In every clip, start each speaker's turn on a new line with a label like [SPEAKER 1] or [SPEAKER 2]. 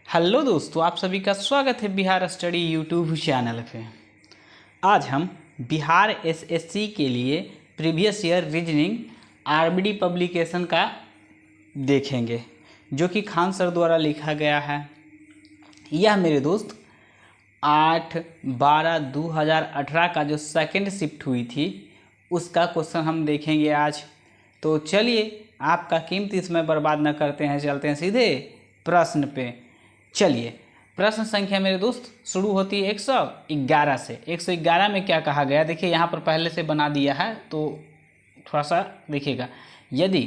[SPEAKER 1] Hello दोस्तों, आप सभी का स्वागत है बिहार स्टडी यूट्यूब चैनल पे। आज हम बिहार एसएससी के लिए previous year reasoning RBD publication का देखेंगे, जो कि खान सर द्वारा लिखा गया है। यह मेरे दोस्त 8/12/2018 का जो सेकंड शिफ्ट हुई थी उसका क्वेश्चन हम देखेंगे आज। तो चलिए, आपका कीमती समय बर्बाद न करते हैं, चलते हैं सीधे प्रश्न पे। चलिए, प्रश्न संख्या मेरे दोस्त शुरू होती है 111 से। 111 में क्या कहा गया, देखिए यहाँ पर पहले से बना दिया है तो थोड़ा सा देखिएगा। यदि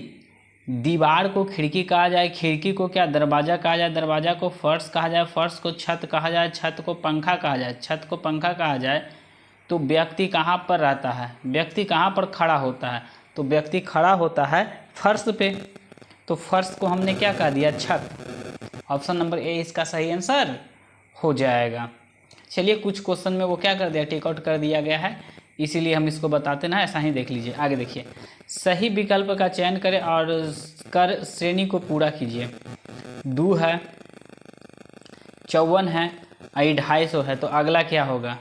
[SPEAKER 1] दीवार को खिड़की कहा जाए, खिड़की को क्या दरवाज़ा कहा जाए, दरवाज़ा को फर्श कहा जाए, फर्श को छत कहा जाए, छत को पंखा कहा जाए, छत को पंखा कहा जाए, तो व्यक्ति कहाँ पर रहता है, व्यक्ति कहाँ पर खड़ा होता है, तो व्यक्ति खड़ा होता है फर्श पे। तो फर्श को हमने क्या कह दिया, छत। ऑप्शन नंबर ए इसका सही आंसर हो जाएगा। चलिए, कुछ क्वेश्चन में वो क्या कर दिया, टेक आउट कर दिया गया है, इसीलिए हम इसको बताते ना, ऐसा ही देख लीजिए। आगे देखिए, सही विकल्प का चयन करें और कर श्रेणी को पूरा कीजिए। 2 है, 54 है, 250 है, तो अगला क्या होगा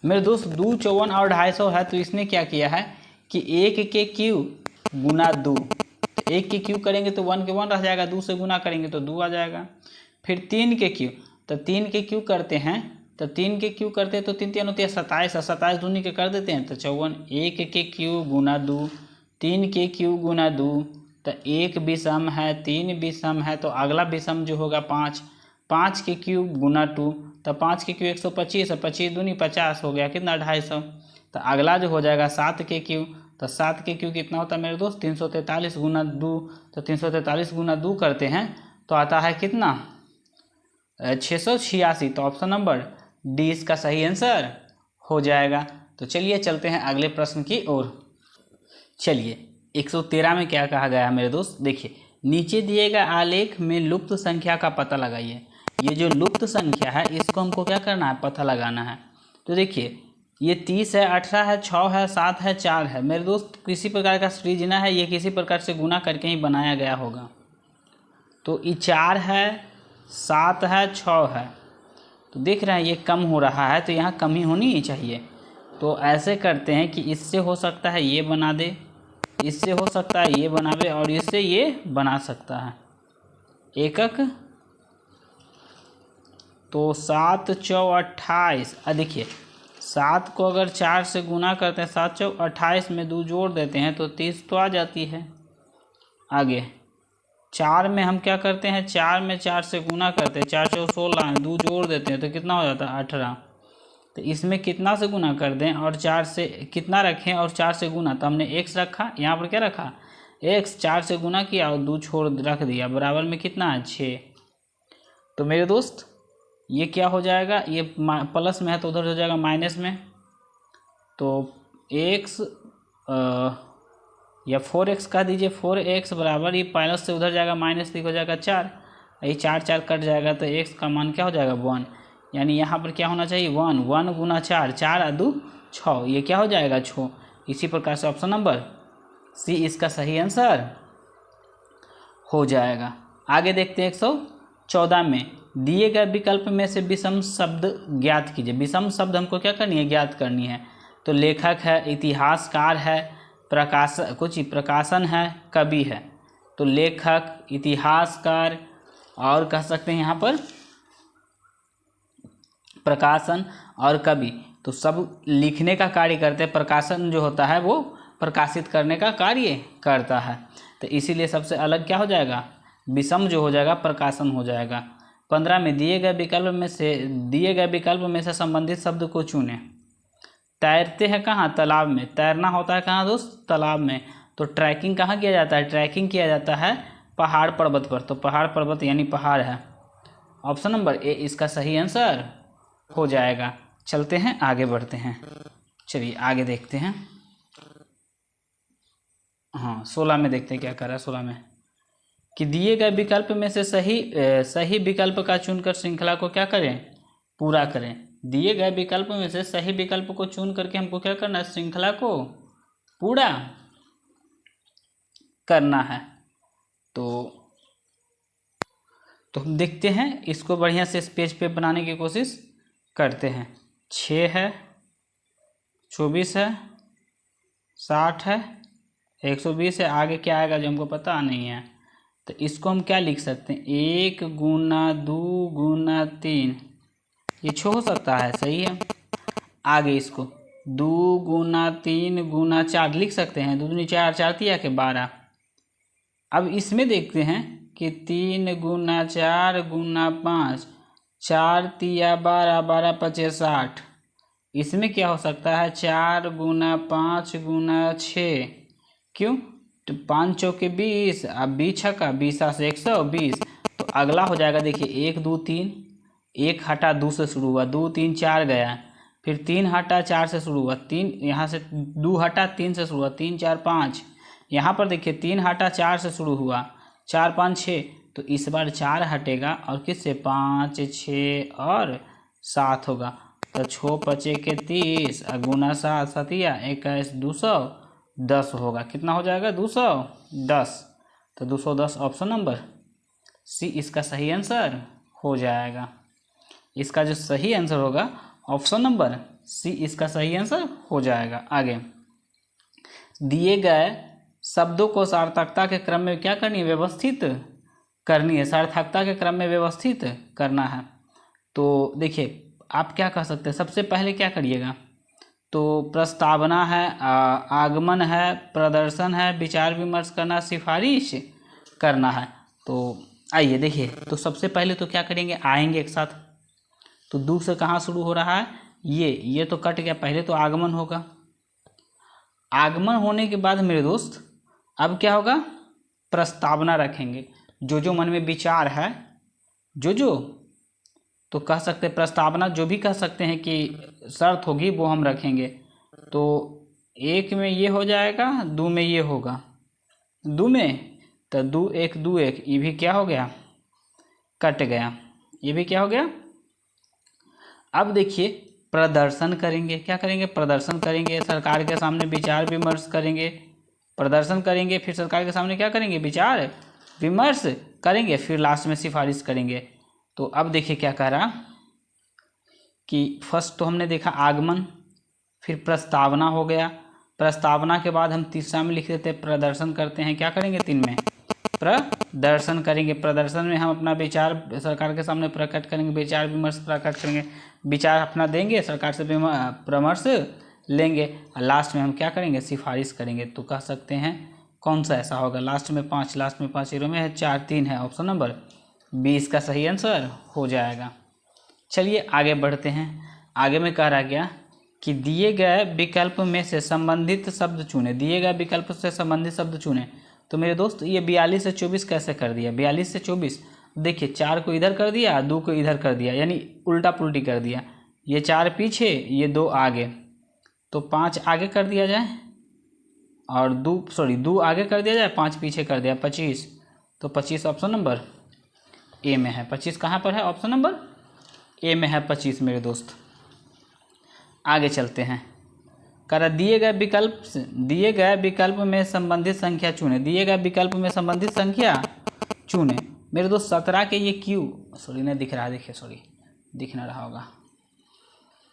[SPEAKER 1] मेरे दोस्त। 2, 54 और 250 है, तो इसने क्या किया है कि 1 के क्यू गुना 2, 1 के क्यू करेंगे तो 1 के 1 रह जाएगा, 2 से गुना करेंगे तो 2 आ जाएगा। फिर 3 के क्यू, तो 3 के क्यू करते हैं, तो 3 के क्यू करते हैं तो 3 3 होती है 27, 27 दूनी के कर देते हैं तो 54। 1 के क्यू गुना 2, 3 के क्यू गुना 2, तो 1 विषम है, 3 विषम है, तो अगला विषम जो होगा 5। 5 के क्यू गुना 2, तो 5 के क्यू 125 है, 25 दूनी 50 हो गया, कितना 250। तो अगला जो हो जाएगा 7 के क्यू, तो 7 के क्यू कितना होता है मेरे दोस्त, 343 गुना 2, तो 343 गुना 2 करते हैं तो आता है कितना, 686। तो ऑप्शन नंबर डी इसका सही आंसर हो जाएगा। तो चलिए चलते हैं अगले प्रश्न की ओर। चलिए, 113 में क्या कहा गया है मेरे दोस्त, देखिए नीचे दिए गए आलेख में लुप्त संख्या का पता लगाइए। ये जो लुप्त संख्या है इसको हमको क्या करना है, पता लगाना है। तो देखिए, ये 30 है, 18 है, 6 है, 7 है, 4 है मेरे दोस्त। किसी प्रकार का सृजना है, ये किसी प्रकार से गुना करके ही बनाया गया होगा। तो ये 4 है, 7 है, 6 है, तो देख रहे हैं ये कम हो रहा है, तो यहाँ कमी होनी ही चाहिए। तो ऐसे करते हैं कि इससे हो सकता है ये बना दे, इससे हो सकता है ये बनावे, और इससे ये बना सकता है एकक। तो 7 चौ 28, देखिए 7 को अगर 4 से गुना करते हैं, 7 चौ 28 में 2 जोड़ देते हैं तो 30 तो आ जाती है। आगे 4 में हम क्या करते हैं, 4 में 4 से गुना करते हैं, 4 चौ 16 में 2 जोड़ देते हैं तो कितना हो जाता है 18। तो इसमें कितना से गुना कर दें और 4 से कितना रखें और 4 से गुना, तो हमने x रखा, यहाँ पर क्या रखा x, 4 से गुना किया और 2 छोड़ रख दिया, बराबर में कितना है 6। तो मेरे दोस्त ये क्या हो जाएगा, ये प्लस में है तो उधर हो जाएगा माइनस में। तो x या 4x कह दीजिए, 4x बराबर, ये प्लस से उधर जाएगा माइनस, हो जाएगा 4, ये 4 4 कट जाएगा तो x का मान क्या हो जाएगा 1। यानी यहाँ पर क्या होना चाहिए 1, 1 गुना 4, 4 और 2 6, ये क्या हो जाएगा 6। इसी प्रकार से ऑप्शन नंबर सी इसका सही आंसर हो जाएगा। आगे देखते हैं 114 में, दिए गए विकल्प में से विषम शब्द ज्ञात कीजिए। विषम शब्द हमको क्या करनी है, ज्ञात करनी है। तो लेखक है, इतिहासकार है, प्रकाशन है, कवि है। तो लेखक, इतिहासकार और कह सकते हैं यहाँ पर प्रकाशन और कवि, तो सब लिखने का कार्य करते हैं। प्रकाशन जो होता है वो प्रकाशित करने का कार्य करता है, तो इसीलिए सबसे अलग क्या हो जाएगा, विषम जो हो जाएगा प्रकाशन हो जाएगा। 15 में दिए गए विकल्प में से संबंधित शब्द को चुनें। तैरते हैं कहाँ, तालाब में। तैरना होता है कहाँ दोस्त, तालाब में। तो ट्रैकिंग कहाँ किया जाता है, ट्रैकिंग किया जाता है पहाड़ पर्वत पर। तो पहाड़ पर्वत यानी पहाड़ है। ऑप्शन नंबर ए इसका सही आंसर हो जाएगा। चलते हैं आगे बढ़ते हैं। चलिए आगे देखते हैं। हाँ, 16 में देखते हैं क्या कर रहा है। 16 में कि दिए गए विकल्प में से सही विकल्प का चुनकर श्रृंखला को क्या करें, पूरा करें। दिए गए विकल्प में से सही विकल्प को चुन करके हमको क्या करना है, श्रृंखला को पूरा करना है। तो तो हम देखते हैं, इसको बढ़िया से इस पेज पे बनाने की कोशिश करते हैं। 6 है, 24 है, 60 है, 120 है, आगे क्या आएगा जो हमको पता नहीं है। तो इसको हम क्या लिख सकते हैं, 1 गुना 2 गुना 3, ये हो सकता है, सही है। आगे इसको 2 गुना 3 गुना 4 लिख सकते हैं, 2 दूनी 4, 4 तिया के 12। अब इसमें देखते हैं कि 3 गुना 4 गुना 5, 4 तिया 12, 12 पचे 60। इसमें क्या हो सकता है, 4 गुना 5 गुना 6, क्यों, तो 5 चौके 20, अब 20 छक्का 20 से 120। तो अगला हो जाएगा, देखिए 1 2 3, 1 हटा 2 से शुरू हुआ, 2 3 4 गया, फिर 3 हटा 4 से शुरू हुआ, 3 यहाँ से 2 हटा 3 से शुरू हुआ, 3 4 5। यहाँ पर देखिए 3 हटा 4 से शुरू हुआ, 4 5 6, तो इस बार 4 हटेगा और किससे, 5 6 और 7 होगा। तो 6 पचे के 30 गुना 7 सतिया 21, 210 होगा। कितना हो जाएगा, 210। तो 210 ऑप्शन नंबर सी इसका सही आंसर हो जाएगा। इसका जो सही आंसर होगा ऑप्शन नंबर सी इसका सही आंसर हो जाएगा। आगे दिए गए शब्दों को सार्थकता के क्रम में क्या करनी है, व्यवस्थित करनी है, सार्थकता के क्रम में व्यवस्थित करना है। तो देखिए आप क्या कर सकते हैं, सबसे पहले क्या करिएगा, तो प्रस्तावना है, आगमन है, प्रदर्शन है, विचार विमर्श करना, सिफारिश करना है। तो आइए देखिए, तो सबसे पहले तो क्या करेंगे, आएंगे एक साथ। तो 2 से कहाँ शुरू हो रहा है, ये तो कट गया, पहले तो आगमन होगा। आगमन होने के बाद मेरे दोस्त अब क्या होगा, प्रस्तावना रखेंगे, जो मन में विचार है, जो तो कह सकते हैं प्रस्तावना, जो भी कह सकते हैं कि शर्त होगी वो हम रखेंगे। तो 1 में ये हो जाएगा, 2 में ये होगा, 2 में तो 2 1 2 1, ये भी क्या हो गया, कट गया, ये भी क्या हो गया। अब देखिए प्रदर्शन करेंगे, क्या करेंगे, प्रदर्शन करेंगे, सरकार के सामने विचार विमर्श करेंगे, प्रदर्शन करेंगे, फिर सरकार के सामने क्या करेंगे, विचार विमर्श करेंगे, फिर लास्ट में सिफारिश करेंगे। तो अब देखिए क्या कह रहा कि फर्स्ट तो हमने देखा आगमन, फिर प्रस्तावना हो गया, प्रस्तावना के बाद हम तीसरा में लिख देते हैं प्रदर्शन करते हैं, क्या करेंगे 3 में प्रदर्शन करेंगे। प्रदर्शन में हम अपना विचार सरकार के सामने प्रकट करेंगे, विचार विमर्श प्रकट करेंगे, विचार अपना देंगे, सरकार से परामर्श लेंगे, और लास्ट में हम क्या करेंगे, सिफारिश करेंगे। तो कह सकते हैं कौन सा ऐसा होगा, लास्ट में 5 जीरो में है, 4 3 है, ऑप्शन नंबर बी इसका सही आंसर हो जाएगा। चलिए आगे बढ़ते हैं। आगे में कह रहा गया कि दिए गए विकल्प में से संबंधित शब्द चुने, दिए गए विकल्प से संबंधित शब्द चुने। तो मेरे दोस्त ये 42 से 24 कैसे कर दिया, 42 से 24, देखिए 4 को इधर कर दिया, 2 को इधर कर दिया, यानी उल्टा पुल्टी कर दिया, ये 4 पीछे, ये 2 आगे, तो 5 आगे कर दिया जाए और 2 आगे कर दिया जाए, 5 पीछे कर दिया, 25। तो 25 ऑप्शन नंबर ए में है। 25 कहाँ पर है, ऑप्शन नंबर ए में है 25 मेरे दोस्त। आगे चलते हैं, करा दिए गए विकल्प में संबंधित संख्या चुने, दिए गए विकल्प में संबंधित संख्या चुने। मेरे दोस्त 17 के ये क्यू, सॉरी नहीं दिख रहा है, देखिए सॉरी दिख ना रहा होगा,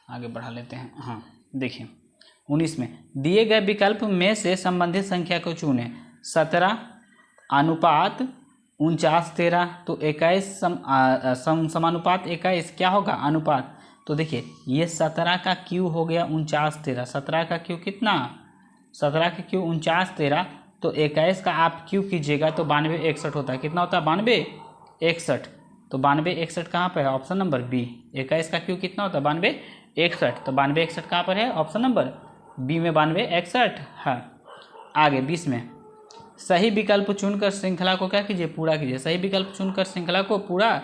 [SPEAKER 1] आगे बढ़ा लेते हैं। हाँ देखिए 19 में दिए गए विकल्प में से संबंधित संख्या को चुने, 17 अनुपात 49 13, तो 21 समानुपात 21 क्या होगा, अनुपात। तो देखिए ये 17 का क्यू हो गया 49 13, 17 का क्यू कितना, 17 का क्यू 49 13, तो 21 का आप क्यू कीजिएगा तो 92 61 होता है, कितना होता है, 92 61। तो 92 61 कहाँ पर है, ऑप्शन नंबर बी। 21 का क्यू कितना होता है, 92 61, तो 92 61 कहाँ पर है, ऑप्शन नंबर बी में 92 61 है। आगे 20 में सही विकल्प चुनकर श्रृंखला को क्या कीजिए, पूरा कीजिए। सही विकल्प चुनकर श्रृंखला को पूरा,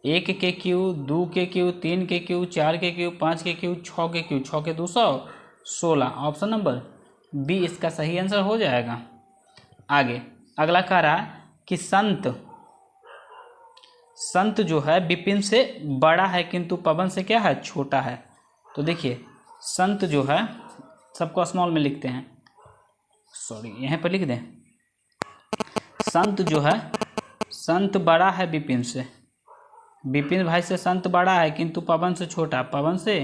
[SPEAKER 1] 1 के क्यू, 2 के क्यू, 3 के क्यू, 4 के क्यू, 5 के क्यू, 6 के क्यू, 6 के 216, ऑप्शन नंबर बी इसका सही आंसर हो जाएगा। आगे अगला कह रहा है कि संत जो है विपिन से बड़ा है किंतु पवन से क्या है, छोटा है। तो देखिए संत जो है, सबको स्मॉल में लिखते हैं, सॉरी यहाँ पर लिख दें, संत जो है, संत बड़ा है विपिन से, विपिन भाई से संत बड़ा है किंतु पवन से छोटा। पवन से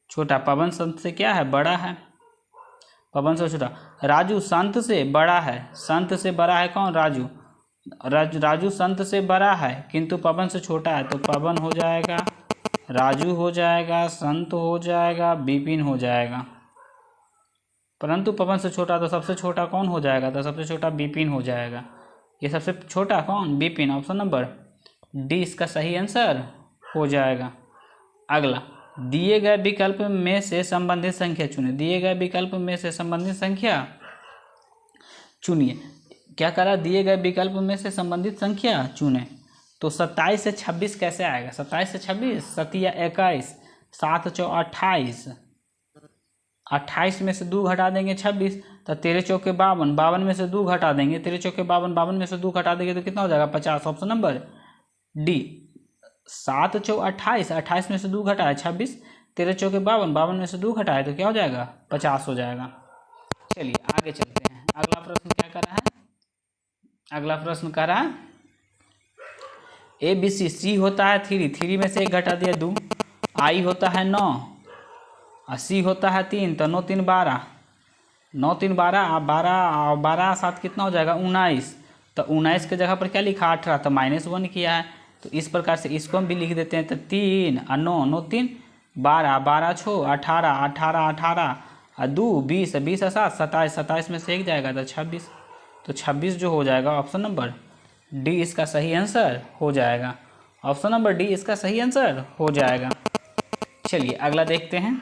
[SPEAKER 1] छोटा, पवन संत से क्या है, बड़ा है। पवन से छोटा। राजू संत से बड़ा है। संत से बड़ा है कौन, राजू। राजू संत से बड़ा है किंतु पवन से छोटा है, तो पवन हो जाएगा, राजू हो जाएगा, संत हो जाएगा, विपिन हो जाएगा। परंतु पवन से छोटा, तो सबसे छोटा कौन हो जाएगा, तो सबसे छोटा विपिन हो जाएगा। ये सबसे छोटा कौन, विपिन। ऑप्शन नंबर डी इसका सही आंसर हो जाएगा। अगला, दिए गए विकल्प में से संबंधित संख्या चुने। दिए गए विकल्प में से संबंधित संख्या चुनिए। क्या करा, दिए गए विकल्प में से संबंधित संख्या चुने। तो 27 से 26 कैसे आएगा, 27 से 26, 7 या 21, 7 चौ 28, 28 में से 2 घटा देंगे 26, तो 13 चौके 52, 52 में से 2 घटा देंगे, 13 चौके 52, 52 में से 2 घटा देंगे तो कितना हो जाएगा, 50। Option number D. 7 चौ 28, 28 में से 2 घटा है 26, 13 चौके 52, 52 में से 2 घटा है तो क्या हो जाएगा, 50 हो जाएगा। चलिए आगे चलते हैं। अगला प्रश्न क्या कर रहा है, अगला प्रश्न कर रहा है ABC, C होता है 3, 3 में से 1 घटा दिया 2, I होता है 9 और C होता है 3, तो 9 3 12, 9 3 12, 12 12 7 कितना हो जाएगा, 19। तो 19 के जगह पर क्या लिखा, 18, तो -1 किया है। तो इस प्रकार से इसको हम भी लिख देते हैं। तो 3 और 9, 9 3 12, 12 6 18, 18 18 और 2 20, 20 और 7 27, 27 में से 1 जाएगा तो 26, तो 26 जो हो जाएगा। ऑप्शन नंबर डी इसका सही आंसर हो जाएगा। ऑप्शन नंबर डी इसका सही आंसर हो जाएगा। चलिए अगला देखते हैं।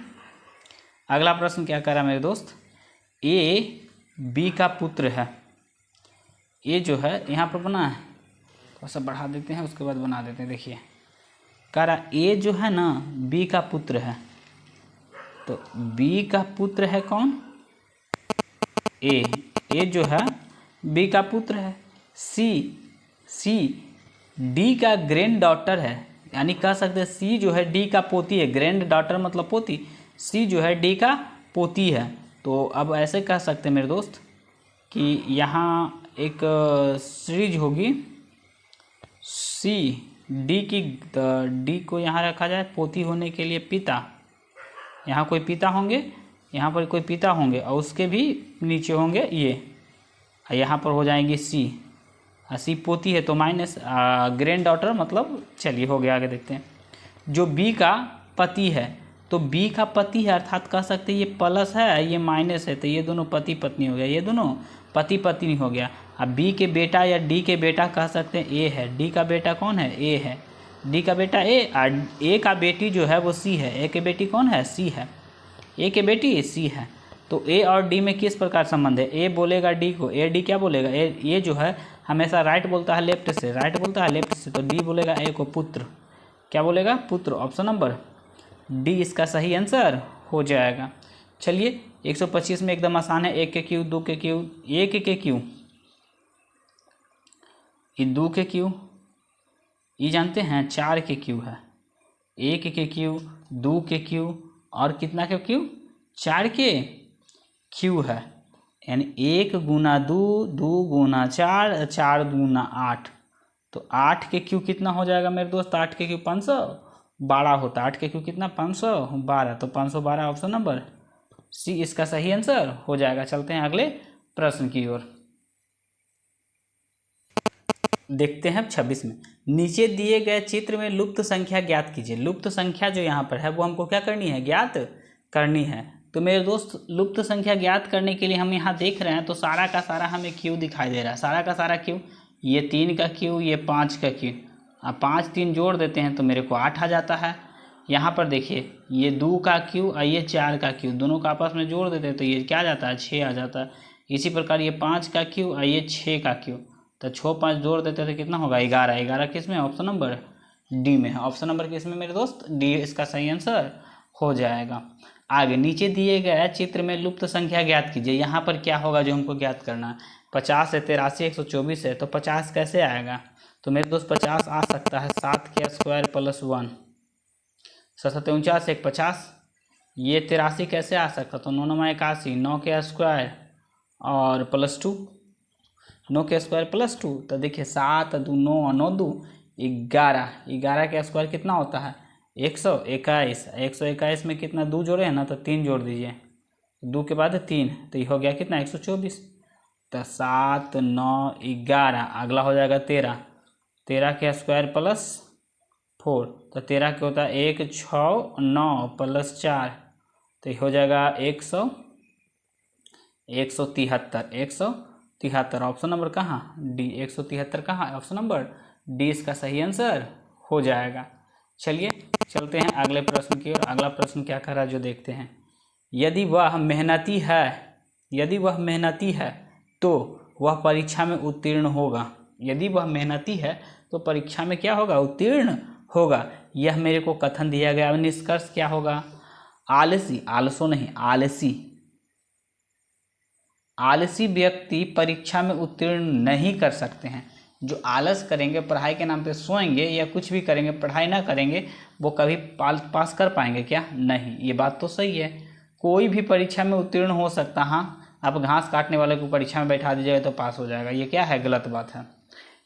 [SPEAKER 1] अगला प्रश्न क्या करा मेरे दोस्त, ए बी का पुत्र है। ये जो है यहाँ पर बना है, थोड़ा सा बढ़ा देते हैं उसके बाद बना देते हैं। देखिए कह रहा ए जो है ना बी का पुत्र है, तो बी का पुत्र है कौन, ए जो है बी का पुत्र है। सी डी का ग्रैंड डॉटर है, यानी कह सकते हैं सी जो है डी का पोती है। ग्रैंड डॉटर मतलब पोती, सी जो है डी का पोती है। तो अब ऐसे कह सकते हैं मेरे दोस्त कि यहाँ एक सीरीज होगी, सी डी की, डी को यहाँ रखा जाए पोती होने के लिए पिता, यहाँ कोई पिता होंगे, यहाँ पर कोई पिता होंगे और उसके भी नीचे होंगे ये, यहाँ पर हो जाएंगी सी, सी पोती है तो माइनस ग्रैंड डॉटर मतलब। चलिए हो गया, आगे देखते हैं। जो बी का पति है, तो बी का पति है अर्थात कह सकते हैं ये प्लस है ये माइनस है, तो ये दोनों पति पत्नी हो गया, ये दोनों पति पत्नी हो गया। अब बी के बेटा या डी के बेटा कह सकते हैं ए है, डी का बेटा कौन है, ए है, डी का बेटा ए, और ए का बेटी जो है वो सी है, ए के बेटी कौन है, सी है, ए के बेटी सी है। तो ए और डी में किस प्रकार संबंध है, ए बोलेगा डी को, ए डी क्या बोलेगा, ए जो है हमेशा राइट बोलता है लेफ्ट से, राइट बोलता है लेफ्ट से, तो डी बोलेगा ए को पुत्र, क्या बोलेगा, पुत्र। ऑप्शन नंबर डी इसका सही आंसर हो जाएगा। चलिए 125 में एकदम आसान है, 1 के क्यू, 2 के क्यू, 1 के क्यू, ये 2 के क्यू, ये जानते हैं 4 के क्यू है, 1 के क्यू, 2 के क्यू और कितना के क्यू, 4 के क्यू है, यानी 1 गुना 2, 2 गुना 4, 4 गुना 8, तो 8 के क्यू कितना हो जाएगा मेरे दोस्त, 8 के क्यू 512 होता है, 8 के क्यू कितना 512, तो 512 ऑप्शन नंबर सी इसका सही आंसर हो जाएगा। चलते हैं अगले प्रश्न की ओर, देखते हैं 26 में। नीचे दिए गए चित्र में लुप्त संख्या ज्ञात कीजिए। लुप्त संख्या जो यहाँ पर है वो हमको क्या करनी है, ज्ञात करनी है। तो मेरे दोस्त लुप्त संख्या ज्ञात करने के लिए हम यहाँ देख रहे हैं तो सारा का सारा हमें क्यू दिखाई दे रहा है, सारा का सारा क्यू, ये 3 का क्यू, ये 5 का क्यू, अब 5 3 जोड़ देते हैं तो मेरे को 8 आ जाता है। यहाँ पर देखिए ये 2 का क्यू और ये 4 का क्यू, दोनों का आपस में जोड़ देते हैं तो ये क्या आ जाता है, 6 आ जाता है। इसी प्रकार ये 5 का क्यू और ये 6 का क्यू, तो 6 5 जोड़ देते हैं तो कितना होगा, 11, 11 किस में, ऑप्शन नंबर डी में है। ऑप्शन नंबर किस में मेरे दोस्त, डी इसका सही आंसर हो जाएगा। आगे नीचे दिए गए चित्र में लुप्त संख्या ज्ञात कीजिए। यहाँ पर क्या होगा जो हमको ज्ञात करना है, 50 है, 83 124 है, तो 50 कैसे आएगा, तो मेरे दोस्त 50 आ सकता है 7 के स्क्वायर प्लस 1, 7 49 1 50, ये 83 कैसे आ सकता, तो 9 9 81, 9 के स्क्वायर और प्लस 2, 9 के स्क्वायर प्लस 2, तो देखिए 7 2 9 9 2 11, 11 का स्क्वायर कितना होता है 121, 121 में कितना 2 जोड़े हैं ना, तो 3 जोड़ दीजिए, 2 के बाद 3, तो ये हो गया कितना 124। तो 7 9 11, अगला हो जाएगा 13, 13 के स्क्वायर प्लस 4, तो 13 के होता है 1 6 9 प्लस 4, तो ये हो जाएगा 173। ऑप्शन नंबर कहाँ डी, 173 कहाँ है, ऑप्शन नंबर डी इसका सही आंसर हो जाएगा। चलिए चलते हैं अगले प्रश्न की ओर। अगला प्रश्न क्या कह रहा है जो देखते हैं। यदि वह मेहनती है तो वह परीक्षा में उत्तीर्ण होगा। यदि वह मेहनती है तो परीक्षा में क्या होगा, उत्तीर्ण होगा। यह मेरे को कथन दिया गया। निष्कर्ष क्या होगा, आलसी व्यक्ति परीक्षा में उत्तीर्ण नहीं कर सकते हैं। जो आलस करेंगे, पढ़ाई के नाम पे सोएंगे या कुछ भी करेंगे, पढ़ाई ना करेंगे, वो कभी पास कर पाएंगे क्या, नहीं। ये बात तो सही है, कोई भी परीक्षा में उत्तीर्ण हो सकता। हाँ, आप घास काटने वाले को परीक्षा में बैठा दीजिएगा तो पास हो जाएगा, ये क्या है, गलत बात है,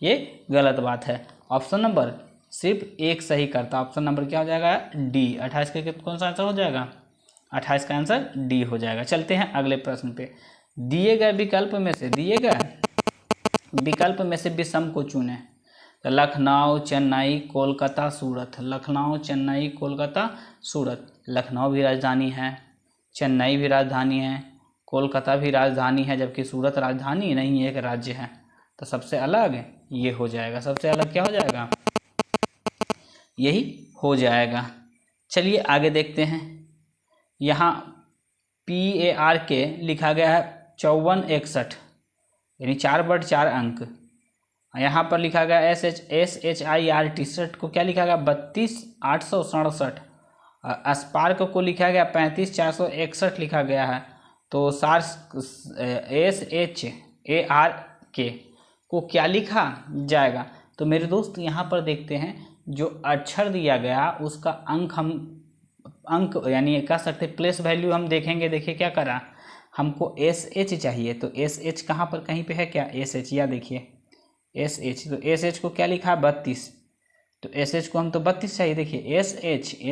[SPEAKER 1] ये गलत बात है। ऑप्शन नंबर सिर्फ एक सही करता। ऑप्शन नंबर क्या हो जाएगा, डी। 28 का कौन सा आंसर हो जाएगा, 28 का आंसर डी हो जाएगा। चलते हैं अगले प्रश्न पे। दिए गए विकल्प में से विषम को चुनें। तो लखनऊ चेन्नई कोलकाता सूरत, लखनऊ चेन्नई कोलकाता सूरत। लखनऊ भी राजधानी है, चेन्नई भी राजधानी है, कोलकाता भी राजधानी है, जबकि सूरत राजधानी नहीं है, एक राज्य है। तो सबसे अलग ये हो जाएगा, सबसे अलग क्या हो जाएगा, यही हो जाएगा। चलिए आगे देखते हैं। यहाँ PAR के लिखा गया है 5461, यानी 4/4 अंक। यहाँ पर लिखा गया SHIR टी शर्ट को क्या लिखा गया 32867। स्पार्क को लिखा गया 35461 लिखा गया है। तो SHAR के को क्या लिखा जाएगा। तो मेरे दोस्त यहाँ पर देखते हैं, जो अक्षर दिया गया उसका अंक यानी कह सकते प्लेस वैल्यू हम देखेंगे। देखिए क्या करा, हमको SH चाहिए, तो SH कहाँ पर कहीं पे है क्या, SH, या देखिए SH, तो SH को क्या लिखा 32, तो SH को हम तो 32 चाहिए। देखिए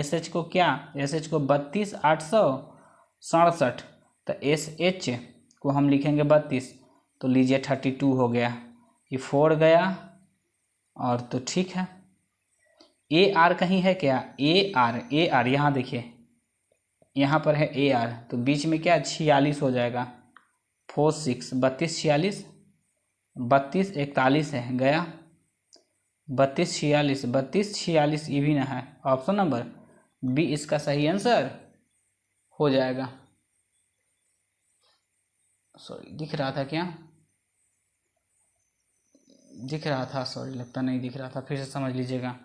[SPEAKER 1] SH को क्या, SH को 32867, तो SH को हम लिखेंगे 32, तो लीजिए 32 हो गया, ये 4 गया और तो ठीक है। AR कहीं है क्या, AR यहाँ देखिए, यहाँ पर है AR, तो बीच में क्या 46 हो जाएगा, 4 6 32 46, 32 41 है गया, 32 46 ये भी ना है। ऑप्शन नंबर बी इसका सही आंसर हो जाएगा। सॉरी, दिख रहा था क्या, दिख रहा था, सॉरी लगता नहीं दिख रहा था, फिर से समझ लीजिएगा।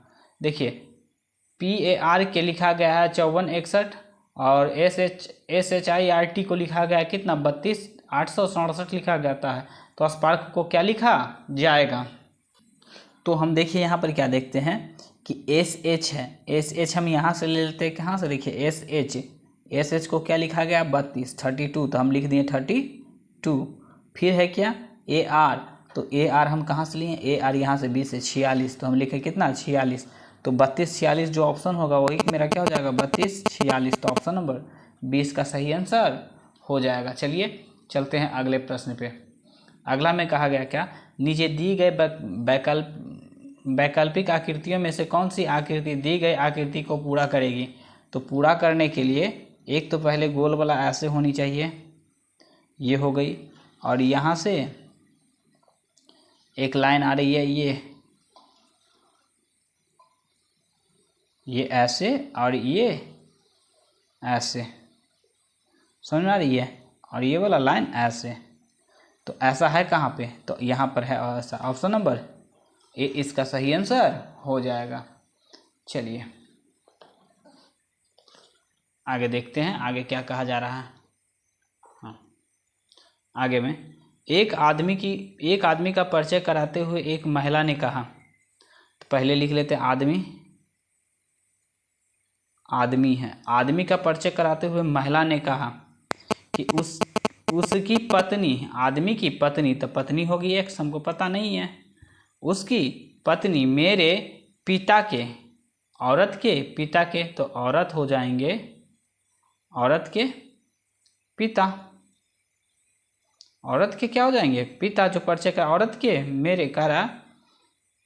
[SPEAKER 1] देखिए PAR के लिखा गया है 5461 और SHIRT को लिखा गया है कितना 32867 लिखा जाता है। तो स्पार्क को क्या लिखा जाएगा, तो हम देखिए यहाँ पर क्या देखते हैं कि SH है, SH हम यहाँ से ले लेते हैं, कहाँ से, देखिए SH को क्या लिखा गया 32, तो हम लिख दिए 32। फिर है क्या AR, तो AR हम कहाँ से लिए, AR यहाँ से 20 से 46, तो हम लिखे कितना 46, तो 32 46 जो ऑप्शन होगा वही मेरा क्या हो जाएगा 32 46, तो ऑप्शन नंबर 20 का सही आंसर हो जाएगा। चलिए चलते हैं अगले प्रश्न पे। अगला में कहा गया क्या, नीचे दी गए वैकल्पिक आकृतियों में से कौन सी आकृति दी गई आकृति को पूरा करेगी। तो पूरा करने के लिए एक तो पहले गोल वाला ऐसे होनी चाहिए, ये हो गई, और यहाँ से एक लाइन आ रही है ये ऐसे और ये ऐसे, समझ में आ रही है, और ये वाला लाइन ऐसे, तो ऐसा है कहाँ पे, तो यहाँ पर है ऐसा। ऑप्शन नंबर ए इसका सही आंसर हो जाएगा। चलिए आगे देखते हैं, आगे क्या कहा जा रहा है। हाँ, आगे में एक आदमी का परिचय कराते हुए एक महिला ने कहा, तो पहले लिख लेते हैं आदमी है। आदमी का परिचय कराते हुए महिला ने कहा कि उसकी पत्नी, आदमी की पत्नी, तो पत्नी होगी एक्स, हमको पता नहीं है, उसकी पत्नी मेरे पिता के, औरत के पिता के, तो औरत हो जाएंगे औरत के पिता, औरत के क्या हो जाएंगे पिता, जो परिचय का औरत के। मेरे कह रहा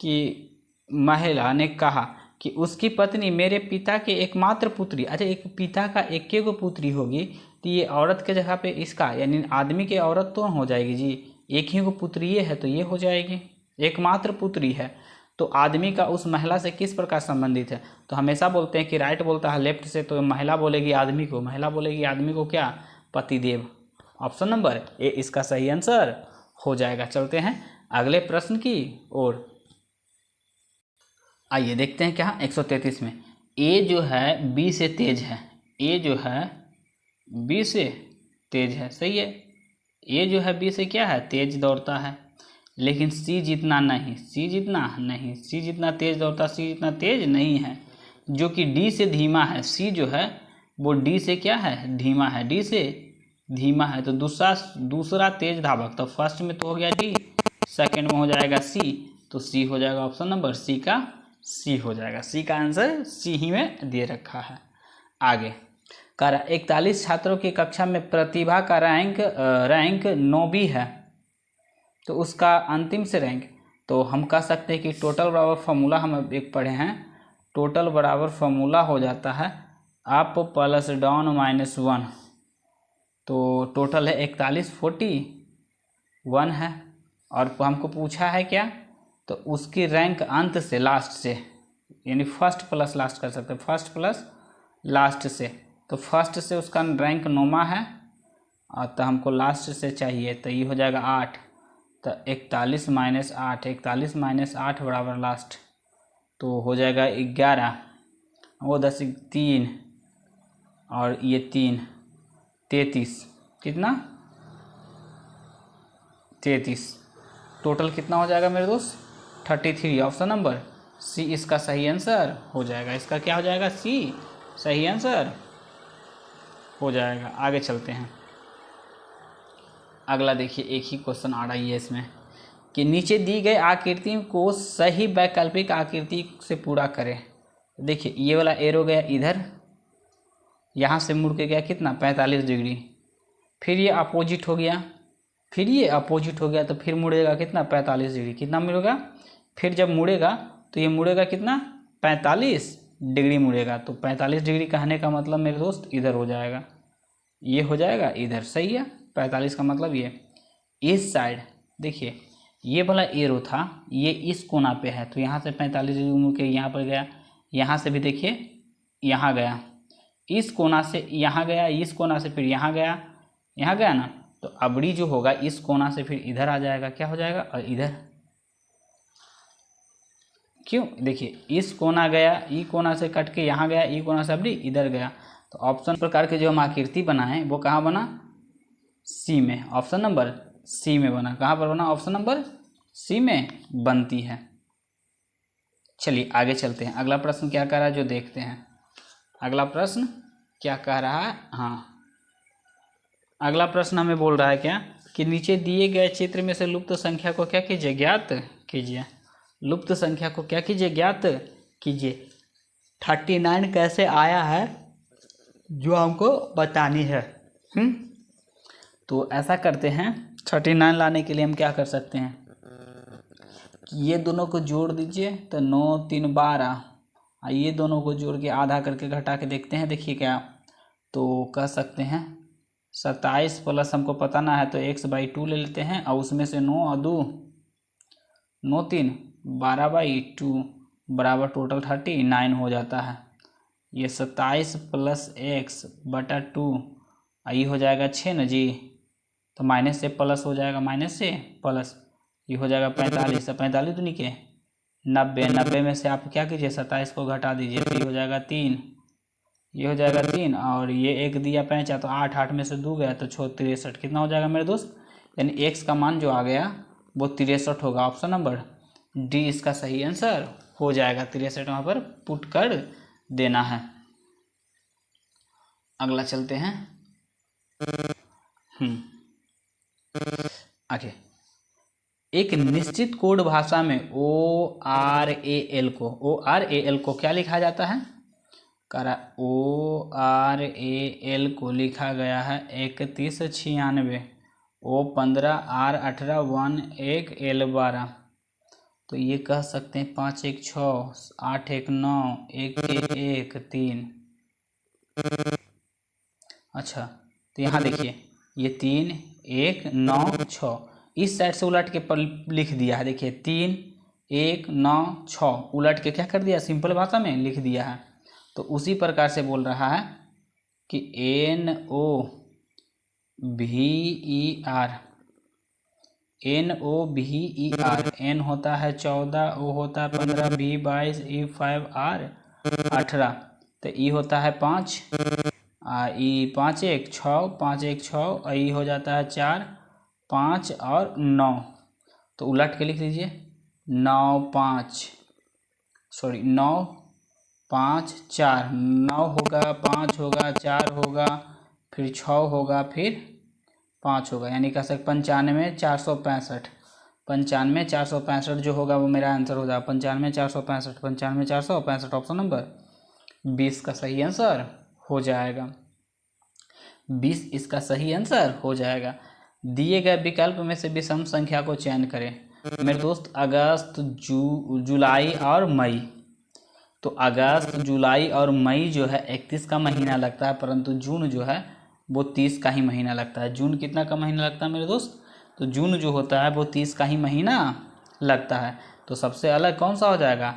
[SPEAKER 1] कि महिला ने कहा कि उसकी पत्नी मेरे पिता के एकमात्र पुत्री। अच्छा, एक पिता का एक को पुत्री होगी तो ये औरत के जगह पे इसका यानी आदमी के औरत तो हो जाएगी जी, एक ही को पुत्री ये है तो ये हो जाएगी, एकमात्र पुत्री है। तो आदमी का उस महिला से किस प्रकार संबंधित है, तो हमेशा बोलते हैं कि राइट बोलता है लेफ्ट से, तो महिला बोलेगी आदमी को, महिला बोलेगी आदमी को क्या, पतिदेव। ऑप्शन नंबर ए इसका सही आंसर हो जाएगा। चलते हैं अगले प्रश्न की ओर। आइए देखते हैं क्या 133 में, ए जो है बी से तेज है, ए जो है बी से तेज है, सही है। ए जो है बी से क्या है, तेज दौड़ता है, लेकिन सी जितना नहीं, सी जितना नहीं, सी जितना तेज दौड़ता, सी जितना तेज नहीं है। जो कि डी से धीमा है, सी जो है वो डी से क्या है, धीमा है, डी से धीमा है। तो दूसरा तेज धावक, तो फर्स्ट में तो हो गया डी, सेकंड में हो जाएगा सी, तो सी हो जाएगा ऑप्शन नंबर सी का सी हो जाएगा। सी का आंसर सी ही में दे रखा है। आगे कह रहा 41 छात्रों की कक्षा में प्रतिभा का रैंक 9 है, तो उसका अंतिम से रैंक, तो हम कह सकते हैं कि टोटल बराबर फॉर्मूला हम एक पढ़े हैं, टोटल बराबर फॉर्मूला हो जाता है अप प्लस डाउन माइनस 1, तो टोटल है 41 41 है। और हमको पूछा है क्या, तो उसकी रैंक अंत से लास्ट से, यानी फर्स्ट प्लस लास्ट कर सकते हैं, फर्स्ट प्लस लास्ट से, तो फर्स्ट से उसका रैंक 9 है और तो हमको लास्ट से चाहिए, तो ये हो जाएगा 8, तो 41 माइनस 8, 41 माइनस 8 बराबर लास्ट, तो हो जाएगा 11, वो 10 3 और ये 3 33, कितना 33, टोटल कितना हो जाएगा मेरे दोस्त 33। ऑप्शन नंबर सी इसका सही आंसर हो जाएगा। इसका क्या हो जाएगा, सी सही आंसर हो जाएगा। आगे चलते हैं, अगला देखिए एक ही क्वेश्चन आ रही है इसमें कि नीचे दी गई आकृति को सही वैकल्पिक आकृति से पूरा करें। देखिए ये वाला एरो गया इधर, यहाँ से मुड़ के गया कितना 45 डिग्री, फिर ये अपोजिट हो गया, फिर ये अपोजिट हो गया, तो फिर मुड़ेगा कितना 45 डिग्री, कितना मुड़ेगा, फिर जब मुड़ेगा तो ये मुड़ेगा कितना 45 डिग्री मुड़ेगा, तो 45 डिग्री कहने का मतलब मेरे दोस्त इधर हो जाएगा, ये हो जाएगा इधर, सही है। 45 का मतलब ये इस साइड, देखिए ये वाला एरो था ये इस कोना पे है, तो यहाँ से 45 डिग्री मुड़ के यहाँ पर गया, यहाँ से भी देखिए यहाँ गया, इस कोना से यहाँ गया, इस कोना से फिर यहाँ गया ना, तो अबड़ी जो होगा इस कोना से फिर इधर आ जाएगा, क्या हो जाएगा, और इधर क्यों, देखिए इस कोना गया, ई कोना से कट के यहाँ गया, ई कोना से अबड़ी इधर गया, तो ऑप्शन प्रकार के जो हम आकृति बनाए वो कहाँ बना, सी में, ऑप्शन नंबर सी में बना। कहाँ पर बना, ऑप्शन नंबर सी में बनती है। चलिए आगे चलते हैं, अगला प्रश्न क्या कह रहा है जो देखते हैं। अगला प्रश्न क्या कह रहा है, हाँ अगला प्रश्न हमें बोल रहा है क्या कि नीचे दिए गए चित्र में से लुप्त संख्या को क्या कीजिए, ज्ञात कीजिए। लुप्त संख्या को क्या कीजिए, ज्ञात कीजिए। 39 कैसे आया है जो हमको बतानी है। तो ऐसा करते हैं, 39 लाने के लिए हम क्या कर सकते हैं कि ये दोनों को जोड़ दीजिए, तो 9 3 12, ये दोनों को जोड़ के आधा करके घटा के देखते हैं, देखिए क्या, तो कह सकते हैं 27 प्लस हमको पता ना है तो x/2 ले लेते हैं, और उसमें से 9 और 2 9 3 12/2 बराबर टोटल 39 हो जाता है। ये 27 प्लस x/2 ये हो जाएगा 6 न जी, तो माइनस से प्लस हो जाएगा, माइनस से प्लस ये हो जाएगा 45, 45 दूनी के 90, 90 में से आप क्या कीजिए 27 को घटा दीजिए, तो ये हो जाएगा 3, ये हो जाएगा 3, और ये एक दिया 5 तो 8, 8 में से 2 गया तो 63, कितना हो जाएगा मेरे दोस्त, यानी x का मान जो आ गया वो 63 होगा। ऑप्शन नंबर डी इसका सही आंसर हो जाएगा, 63 वहाँ पर पुट कर देना है। अगला चलते हैं, आगे एक निश्चित कोड भाषा में ORAL को क्या लिखा जाता है? ORAL को लिखा गया है 3196, O15, R18, 1 1 L 12। तो ये कह सकते हैं 5 1 6 8 1 9 1 1 3। अच्छा, तो यहाँ देखिए ये 3 1 9 6 इस साइड से उलट के पर लिख दिया है। देखिए 3 1 9 6 उलट के क्या कर दिया, सिंपल भाषा में लिख दिया है। तो उसी प्रकार से बोल रहा है कि NOVER N होता है 14, O होता है 15, B 22, E 5, R 18, तो E होता है 5, E 5 1 6, 5 1 6, E हो जाता है 4 5 और 9। तो उलट के लिख लीजिए 9 5 4, 9 होगा, 5 होगा, 4 होगा, फिर 6 होगा, फिर 5 होगा, यानी कह सकते 95 465। 95 465 जो होगा वो मेरा आंसर हो जाएगा 95 465। 95 465 ऑप्शन नंबर 20 का सही आंसर हो जाएगा। 20 इसका सही आंसर हो जाएगा। दिए गए विकल्प में से विषम संख्या को चयन करें। मेरे दोस्त अगस्त, जुलाई और मई। तो अगस्त, जुलाई और मई जो है 31 का महीना लगता है, परंतु जून जो है वो 30 का ही महीना लगता है। जून कितना का महीना लगता है मेरे दोस्त? तो जून जो होता है वो 30 का ही महीना लगता है। तो सबसे अलग कौन सा हो जाएगा,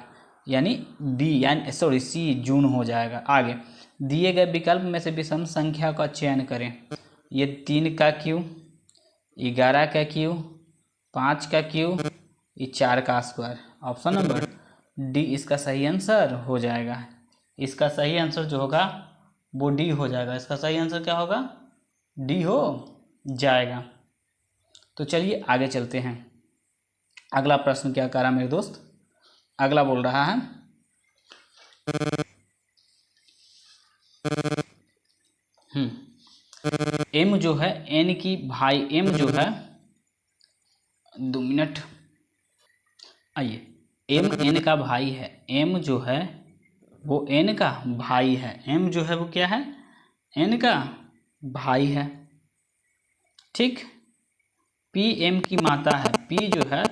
[SPEAKER 1] यानी सी जून हो जाएगा। आगे दिए गए विकल्प में से विषम संख्या का चयन करें। ये 3 का क्यू, 11 का क्यू, 5 का क्यू, ये 4 का स्क्वायर। ऑप्शन नंबर डी इसका सही आंसर हो जाएगा। इसका सही आंसर जो होगा वो डी हो जाएगा। इसका सही आंसर क्या होगा? डी हो जाएगा। तो चलिए आगे चलते हैं। अगला प्रश्न क्या कह रहा मेरे दोस्त? अगला बोल रहा है एम जो है एन की भाई, एम जो है 2 मिनट, आइए, एम एन का भाई है। एम जो है वो एन का भाई है। एम जो है वो क्या है? एन का भाई है। ठीक। पी एम की माता है। पी जो है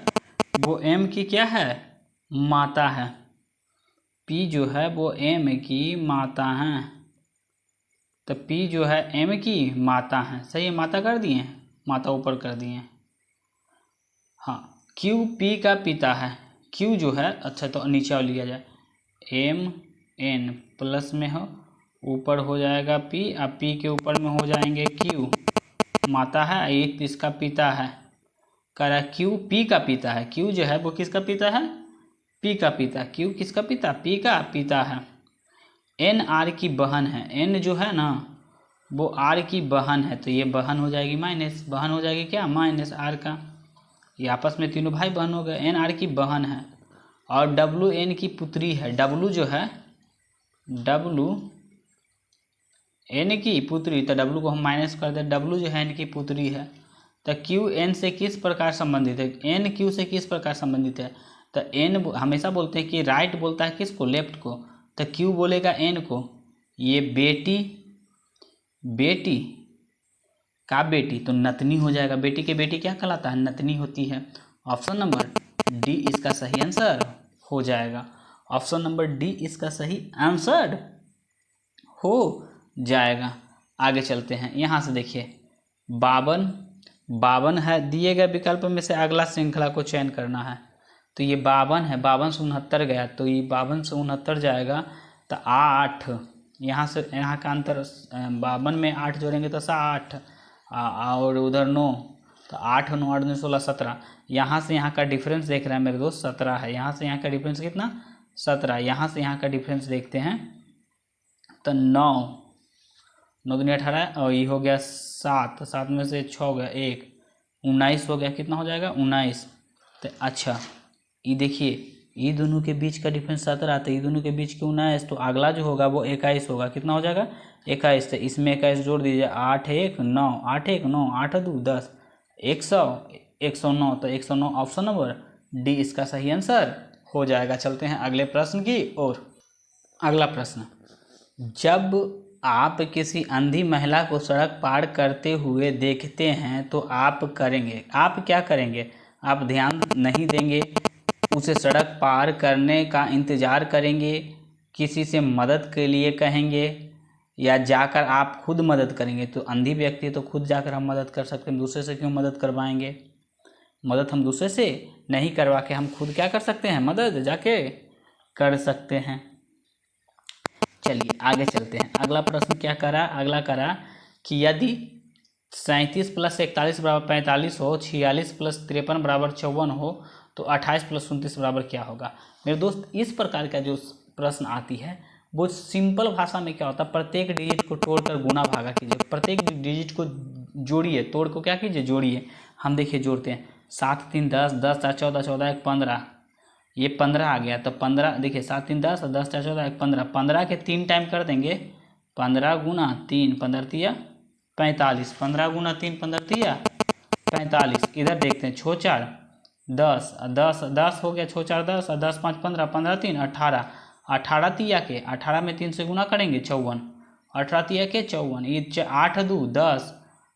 [SPEAKER 1] वो एम की क्या है? माता है। पी जो है वो एम की माता है। तो पी जो है एम की माता है। सही है, माता कर दिए, माता ऊपर कर दिए। हाँ, क्यू पी का पिता है। क्यू जो है, अच्छा तो नीचे लिया जाए, एम एन प्लस में हो, ऊपर हो जाएगा पी, अब पी के ऊपर में हो जाएंगे क्यू, माता है, एक इसका पिता है। कह रहा क्यू पी का पिता है। क्यू जो है वो किसका पिता है? पी का पिता। क्यू किसका पिता? पी का पिता है। एन आर की बहन है। एन जो है ना वो आर की बहन है, तो ये बहन हो जाएगी माइनस, बहन हो जाएगी क्या? माइनस आर का। ये आपस में तीनों भाई बहन हो गए। एन आर की बहन है। और डब्लू एन की पुत्री है। डब्लू जो है, डब्लू एन की पुत्री, तो डब्लू को हम माइनस कर दें। डब्लू जो है एन की पुत्री है। तो क्यू एन से किस प्रकार संबंधित है? एन क्यू से किस प्रकार संबंधित है? तो एन हमेशा बोलते हैं कि राइट बोलता है किसको? लेफ्ट को। तो क्यू बोलेगा एन को, ये बेटी, बेटी का बेटी, तो नतनी हो जाएगा। बेटी के बेटी क्या कहलाता है? नतनी होती है। ऑप्शन नंबर डी इसका सही आंसर हो जाएगा। ऑप्शन नंबर डी इसका सही आंसर हो जाएगा। आगे चलते हैं। यहाँ से देखिए 52 है। दिए गए विकल्प में से अगला श्रृंखला को चयन करना है। तो ये 52 है, 52 से 69 गया, तो ये 52 से 69 जाएगा। तो 8 यहाँ से, यहाँ का अंतर 52 में 8 जोड़ेंगे तो 7 और उधर 9, तो 8 9 8 9 16 17। यहाँ से यहाँ का डिफरेंस देख रहे हैं मेरे दोस्त 17 है। यहाँ से यहाँ का डिफरेंस कितना? 17। यहाँ से यहाँ का डिफरेंस देखते हैं तो 9 9 दूनी 18 और ये हो गया 7, 7 में से 6 हो गया 1, 19 हो गया। कितना हो जाएगा? 19। तो अच्छा ये देखिए ये दोनों के बीच का डिफरेंस 17 आता है, ये दोनों के बीच के 19, तो अगला जो होगा वो 21 होगा। कितना हो जाएगा? 21। तो इसमें 21 जोड़ दीजिए, 8 1 9, 8 1 9, 8 2 10, 100, 109, तो 109 ऑप्शन नंबर डी इसका सही आंसर हो जाएगा। चलते हैं अगले प्रश्न की ओर। अगला प्रश्न, जब आप किसी अंधी महिला को सड़क पार करते हुए देखते हैं तो आप क्या करेंगे? आप ध्यान नहीं देंगे, उसे सड़क पार करने का इंतज़ार करेंगे, किसी से मदद के लिए कहेंगे, या जाकर आप खुद मदद करेंगे? तो अंधी व्यक्ति तो खुद जाकर हम मदद कर सकते हैं, दूसरे से क्यों मदद करवाएंगे? मदद हम दूसरे से नहीं करवा के हम खुद क्या कर सकते हैं? मदद जाके कर सकते हैं। चलिए आगे चलते हैं। अगला प्रश्न क्या करा? अगला करा कि यदि 37 + 41 = 45 हो, 46 + 53 = 54 हो, तो 28 + 29 बराबर क्या होगा? मेरे दोस्त, इस प्रकार का जो प्रश्न आती है वो सिंपल भाषा में क्या होता है, प्रत्येक डिजिट को तोड़कर गुना भागा कीजिए, प्रत्येक डिजिट को जोड़िए, तोड़ को क्या कीजिए? जोड़िए। हम देखिए जोड़ते हैं, 7 3 10, 10 4 14, 14 1 15, ये 15 आ गया। तो 15 देखिए, 7 3 10, 10 4 14 1 15, 15 के 3 टाइम कर देंगे, 15 × 3 15 × 45, 15 × 3 15 × 45। इधर देखते हैं, 6 4 10, 10 10 हो गया, 6 4 10, 10 5 15, 15 3 18, 18 तिया के 18 में 3 से गुना करेंगे 54, 18 तिया के 54, ये 8 2 10,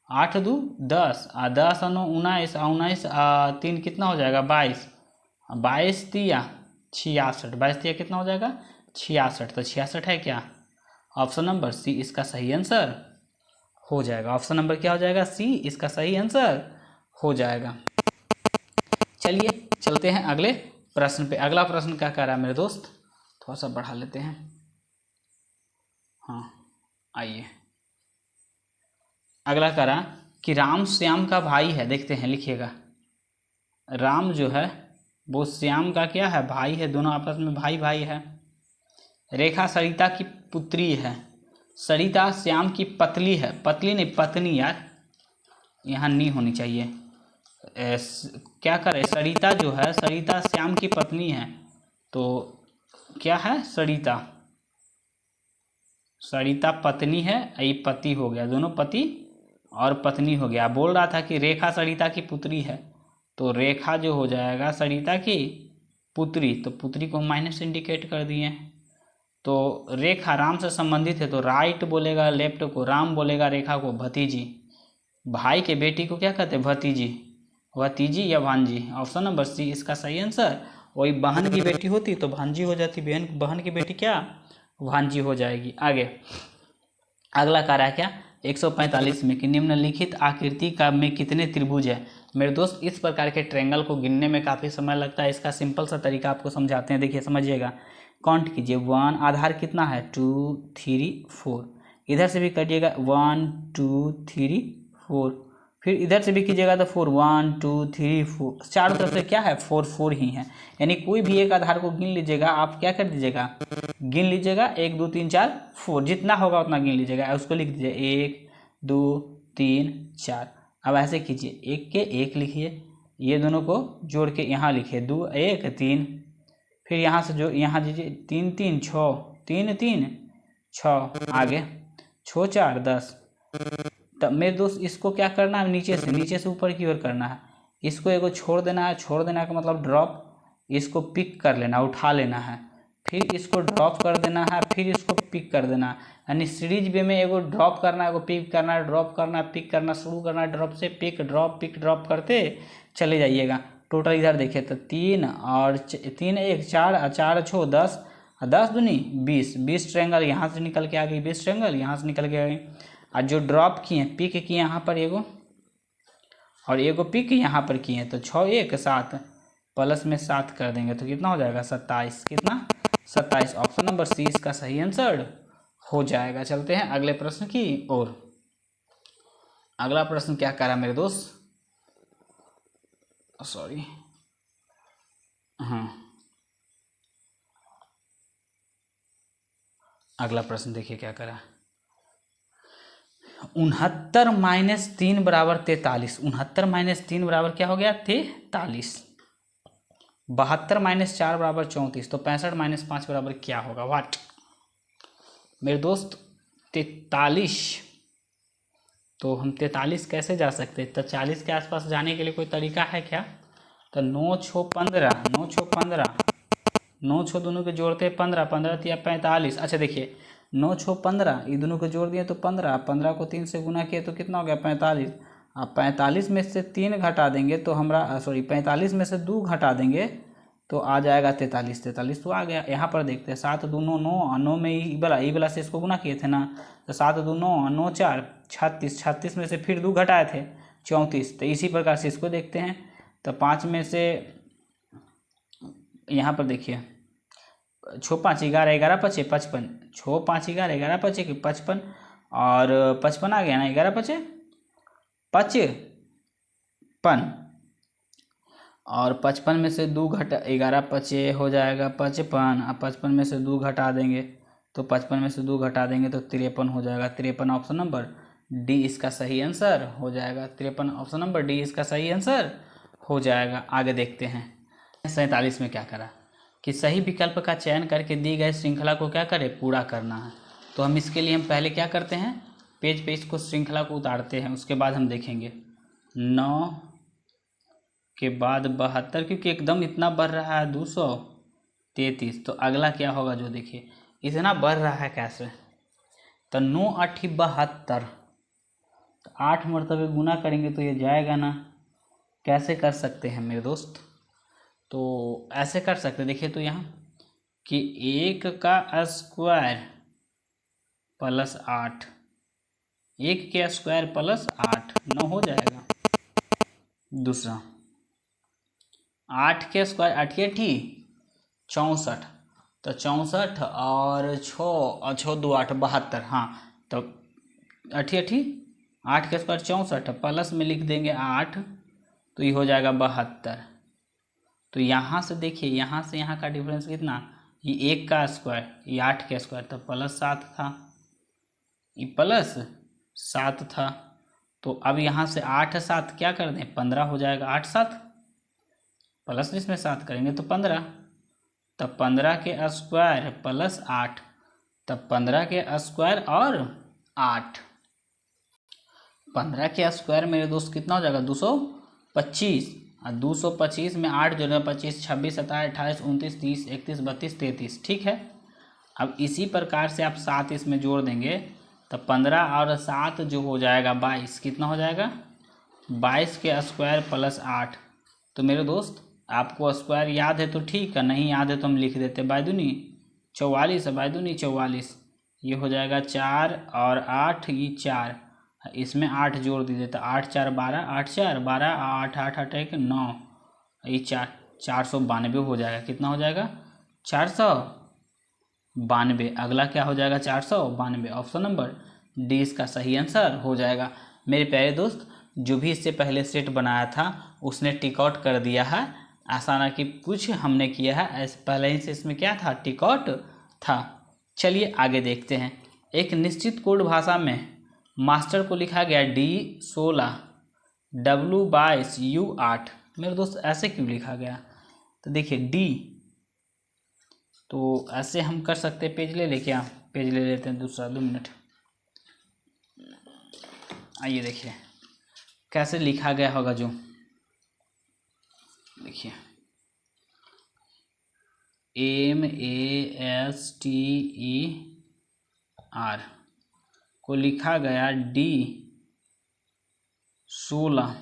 [SPEAKER 1] 8 2 10, 10 9 19, 19 3 कितना हो जाएगा? 22, 22 तिया 66, 22 तिया कितना हो जाएगा? 66। तो 66 है क्या? ऑप्शन नंबर सी इसका सही आंसर हो जाएगा। ऑप्शन नंबर क्या हो जाएगा? सी इसका सही आंसर हो जाएगा। चलिए चलते हैं अगले प्रश्न पे। अगला प्रश्न क्या कह रहा है मेरे दोस्त? थोड़ा सा बढ़ा लेते हैं। हाँ आइए, अगला कह रहा कि राम श्याम का भाई है। देखते हैं, लिखिएगा। राम जो है वो श्याम का क्या है? भाई है, दोनों आपस में भाई भाई है। रेखा सरिता की पुत्री है, सरिता श्याम की पतली है, पतली नहीं पत्नी यार, यहाँ नहीं होनी चाहिए। क्या करे? सरिता जो है, सरिता श्याम की पत्नी है, तो क्या है? सरिता, सरिता पत्नी है, ये पति हो गया, दोनों पति और पत्नी हो गया। बोल रहा था कि रेखा सरिता की पुत्री है, तो रेखा जो हो जाएगा सरिता की पुत्री, तो पुत्री को माइनस इंडिकेट कर दिए। तो रेखा राम से संबंधित है, तो राइट बोलेगा, लेफ्ट को राम बोलेगा, रेखा को भतीजी। भाई के बेटी को क्या कहते हैं? भतीजी, भतीजी या भांजी। ऑप्शन नंबर सी इसका सही आंसर। वही बहन की बेटी होती तो भांजी हो जाती, बहन की बेटी क्या? भांजी हो जाएगी। आगे अगला कार्य है क्या? 145 में कि निम्नलिखित आकृति का में कितने त्रिभुज है? मेरे दोस्त, इस प्रकार के ट्रायंगल को गिनने में काफ़ी समय लगता है, इसका सिंपल सा तरीका आपको समझाते हैं। देखिए समझिएगा, काउंट कीजिए। 1, आधार कितना है? 2 3 4, इधर से भी करिएगा 1 2 3 4, फिर इधर से भी कीजिएगा तो 4 1 2 3 4, चारों तरफ से क्या है? 4 4 ही है। यानी कोई भी एक आधार को गिन लीजिएगा, आप क्या कर दीजिएगा? गिन लीजिएगा, 1 2 3 4 4, जितना होगा उतना गिन लीजिएगा, उसको लिख दीजिए 1 2 3 4। अब ऐसे कीजिए, एक के एक लिखिए, ये दोनों को जोड़ के यहाँ लिखिए, 2 1 3, फिर यहाँ से जो यहाँ दीजिए 3 3 6, 3 3 6, आगे 6 4 10। तब मेरे दोस्त इसको क्या करना है? नीचे से ऊपर की ओर करना है। इसको एगो छोड़ देना है, छोड़ देना का मतलब ड्रॉप, इसको पिक कर लेना, उठा लेना है, फिर इसको ड्रॉप कर देना है, फिर इसको पिक कर देना है। यानी सीरीज वे में एगो ड्रॉप करना है, एगो पिक करना है, ड्रॉप करना है, पिक करना शुरू करना है, ड्रॉप से पिक ड्रॉप करते चले जाइएगा। टोटल इधर देखिए तो 3 और 3 1 4 और 4 6 10, 10 दूनी 20, 20 ट्रायंगल यहाँ से निकल के आ गई, 20 ट्रायंगल यहाँ से निकल के आ गई। और जो ड्रॉप किए, पिक किए यहाँ पर एगो, और एगो पिक यहाँ पर किए, तो 6 1 7 प्लस में 7 कर देंगे तो कितना हो जाएगा? 27। कितना? 27। ऑप्शन नंबर सी इसका सही आंसर हो जाएगा। चलते हैं अगले प्रश्न की ओर। अगला प्रश्न क्या कह रहा है मेरे दोस्त? सॉरी, हाँ, अगला प्रश्न देखिए क्या कह रहा है। 69 - 3 = 43। 69 - 3 बराबर क्या हो गया? 43। 72 - 4 = 34। तो 65 - 5 बराबर क्या होगा? वाट मेरे दोस्त, 43 तो हम 43 कैसे जा सकते हैं? तो 40 के आसपास जाने के लिए कोई तरीका है क्या? तो 9 छो 15, 9 छो 15, 9 छो दोनों के जोड़ते हैं 15, 15 या 45। अच्छा देखिए 9 छो 15, ये दोनों को जोड़ दिए तो 15, 15 को 3 से गुना किए तो कितना हो गया? 45। अब 45 में से 3 घटा देंगे तो हमारा 45 में से 2 घटा देंगे तो आ जाएगा 43। 43 तो आ गया। यहाँ पर देखते हैं 7 दूनो 9, 9 में ई वाला से इसको गुना किए थे ना, तो 7 दो 9, 9 4 36, 36 में से फिर 2 घटाए थे 34। तो इसी प्रकार से इसको देखते हैं। तो 5 में से यहाँ पर देखिए 6 5 11, 11 पचे 55, 6 5 11, 11 पचे 55 और 55 आ गया ना, 11 पचे 55 और 55 में से 2 घटा 11 पचे हो जाएगा 55। अब 55 में से 2 घटा देंगे तो 55 में से 2 घटा देंगे तो 53 हो जाएगा। 53 ऑप्शन नंबर डी इसका सही आंसर हो जाएगा। 53 ऑप्शन नंबर डी इसका सही आंसर हो जाएगा। आगे देखते हैं 47 में क्या करा कि सही विकल्प का चयन करके दी गई श्रृंखला को क्या करें? पूरा करना है। तो हम इसके लिए हम पहले क्या करते हैं? पेज पे इसको श्रृंखला को उतारते हैं, उसके बाद हम देखेंगे 9 के बाद 72, क्योंकि एकदम इतना बढ़ रहा है 233। तो अगला क्या होगा? जो देखिए इतना बढ़ रहा है कैसे? तो 9 8 72, तो 8 मरतबे गुना करेंगे तो ये जाएगा ना। कैसे कर सकते हैं मेरे दोस्त? तो ऐसे कर सकते, देखिए तो यहाँ कि 1 का स्क्वायर प्लस 8, 1 के स्क्वायर प्लस 8, 9 हो जाएगा। दूसरा 8 के स्क्वायर 8 8 64, तो 64 और 6 और 6 2 8 72। हाँ तो 8 8 के स्क्वायर 64 प्लस में लिख देंगे 8 तो ये हो जाएगा 72। तो यहाँ से देखिए यहाँ से यहाँ का डिफरेंस कितना? ये 1 का स्क्वायर, ये 8 के स्क्वायर, तो प्लस 7 था, ये प्लस 7 था। तो अब यहाँ से 8 7 क्या कर दें? 15 हो जाएगा। 8 7 प्लस इसमें 7 करेंगे तो 15, तब 15 के स्क्वायर प्लस 8, तब 15 के स्क्वायर और 8, 15 के स्क्वायर मेरे दोस्त कितना हो जाएगा? 225। और 225 में 8 जोड़े 25, 26 27 28 29 30 31 32 33। ठीक है। अब इसी प्रकार से आप 7 इसमें जोड़ देंगे तो 15 और 7 जो हो जाएगा 22। कितना हो जाएगा? 22 के स्क्वायर प्लस 8। तो मेरे दोस्त आपको स्क्वायर याद है तो ठीक है, नहीं याद है तो हम लिख देते बाईदुनी 44 है, बाईदुनी 44, ये हो जाएगा 4 और 8 ये 4, इसमें 8 जोड़ दीजिए तो 8 4 12, 8 4 12, 8 8 8 1 9, ये 492 हो जाएगा। कितना हो जाएगा? 492। अगला क्या हो जाएगा? 492। ऑप्शन नंबर डी इसका सही आंसर हो जाएगा। मेरे प्यारे दोस्त जो भी इससे पहले सेट बनाया था उसने टिक आउट कर दिया है। ऐसा ना कि कुछ हमने किया है, पहले ही से इसमें क्या था? टिक आउट था। चलिए आगे देखते हैं। एक निश्चित कोड भाषा में मास्टर को लिखा गया D16 W22 U8। मेरे दोस्त ऐसे क्यों लिखा गया? तो देखिए डी, तो ऐसे हम कर सकते हैं। पेज ले ले, क्या पेज ले लेते हैं दूसरा, 2 मिनट। आइए देखिए कैसे लिखा गया होगा। जो देखिए MASTER को लिखा गया D16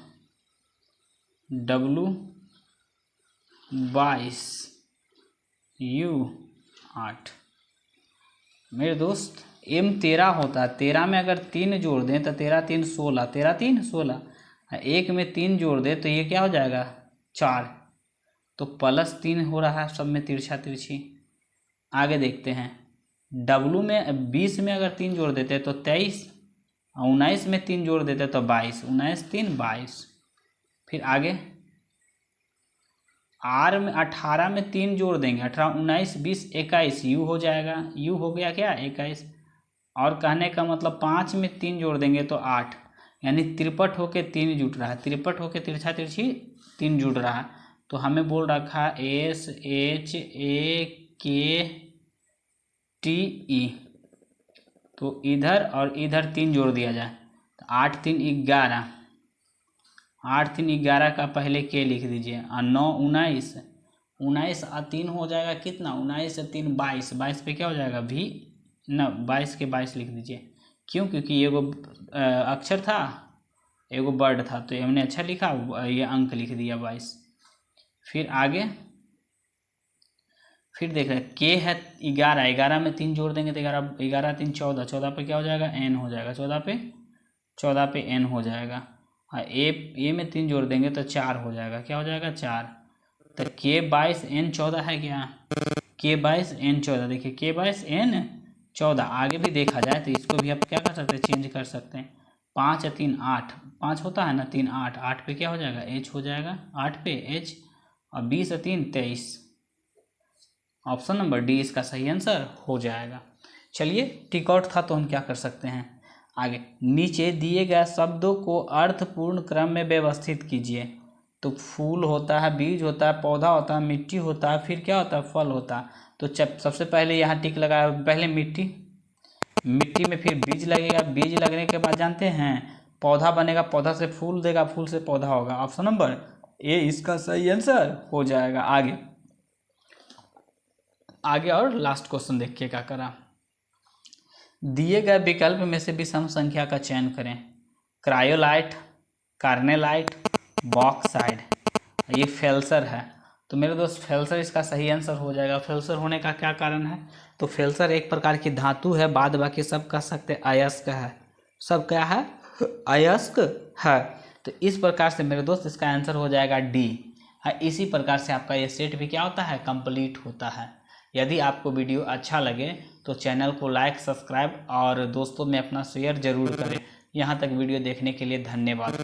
[SPEAKER 1] W22 U8। मेरे दोस्त M13 होता है, 13 में अगर 3 जोड़ दें तो 13 3 16, 13 3 16, 1 में 3 जोड़ दें तो ये क्या हो जाएगा? 4। तो +3 हो रहा है सब में तिरछा तिरछी। आगे देखते हैं। W में 20 में अगर 3 जोड़ देते तो 23, 19 में 3 जोड़ देते तो 22, 19 3 22। फिर आगे R में 18 में 3 जोड़ देंगे, 18 19 20 21, U हो जाएगा। U हो गया क्या? 21। और कहने का मतलब 5 में 3 जोड़ देंगे तो 8, यानी 53 होके 3 जुट रहा है, 53 होके तिरछा तिरछी 3 जुड़ रहा है। तो हमें बोल रखा है SHAKTE, तो इधर और इधर 3 जोड़ दिया जाए तो 8 3 11, 8 3 11 का पहले के लिख दीजिए, और 9 19, 19 और 3 हो जाएगा कितना, 19 और 3 22, 22 पे क्या हो जाएगा भी न, 22 के 22 लिख दीजिए। क्यों, क्योंकि एगो अक्षर था एगो वर्ड था, तो हमने अच्छा लिखा, ये अंक लिख दिया 22। फिर आगे, फिर देख रहे हैं के है 11, 11 में 3 जोड़ देंगे तो 11, 11 3 14, 14 पे क्या हो जाएगा एन हो जाएगा, 14 पे एन हो जाएगा। हाँ, ए में 3 जोड़ देंगे तो 4 हो जाएगा, क्या हो जाएगा 4। तो के 22 एन 14 है क्या, के 22 एन 14, देखिए के 22 एन 14। आगे भी देखा जाए तो इसको भी आप क्या कर सकते हैं, चेंज कर सकते हैं। 5 और 3 8, 5 होता है ना, 3 8, 8 पे क्या हो जाएगा एच हो जाएगा, 8 पे एच, और 20 और 3 23। ऑप्शन नंबर डी इसका सही आंसर हो जाएगा। चलिए टिक आउट था तो हम क्या कर सकते हैं आगे, नीचे दिए गए शब्दों को अर्थपूर्ण क्रम में व्यवस्थित कीजिए। तो फूल होता है, बीज होता है, पौधा होता है, मिट्टी होता है, फिर क्या होता है फल होता है। तो सबसे पहले यहाँ टिक लगाया, पहले मिट्टी, मिट्टी में फिर बीज लगेगा, बीज लगने के बाद जानते हैं पौधा बनेगा, पौधा से फूल देगा, फूल से पौधा होगा। ऑप्शन नंबर ए इसका सही आंसर हो जाएगा। आगे और लास्ट क्वेश्चन देखिए क्या करा, दिए गए विकल्प में से विषम संख्या का चयन करें। क्रायोलाइट, कार्नेलाइट, बॉक्साइड, ये फेल्सर है। तो मेरे दोस्त फेल्सर इसका सही आंसर हो जाएगा। फेल्सर होने का क्या कारण है, तो फेल्सर एक प्रकार की धातु है, बाद बाकी सब कह सकते अयस्क है, सब क्या है अयस्क है। तो इस प्रकार से मेरे दोस्त इसका आंसर हो जाएगा डी। इसी प्रकार से आपका ये सेट भी क्या होता है कंप्लीट होता है। यदि आपको वीडियो अच्छा लगे तो चैनल को लाइक, सब्सक्राइब और दोस्तों में अपना शेयर जरूर करें। यहाँ तक वीडियो देखने के लिए धन्यवाद।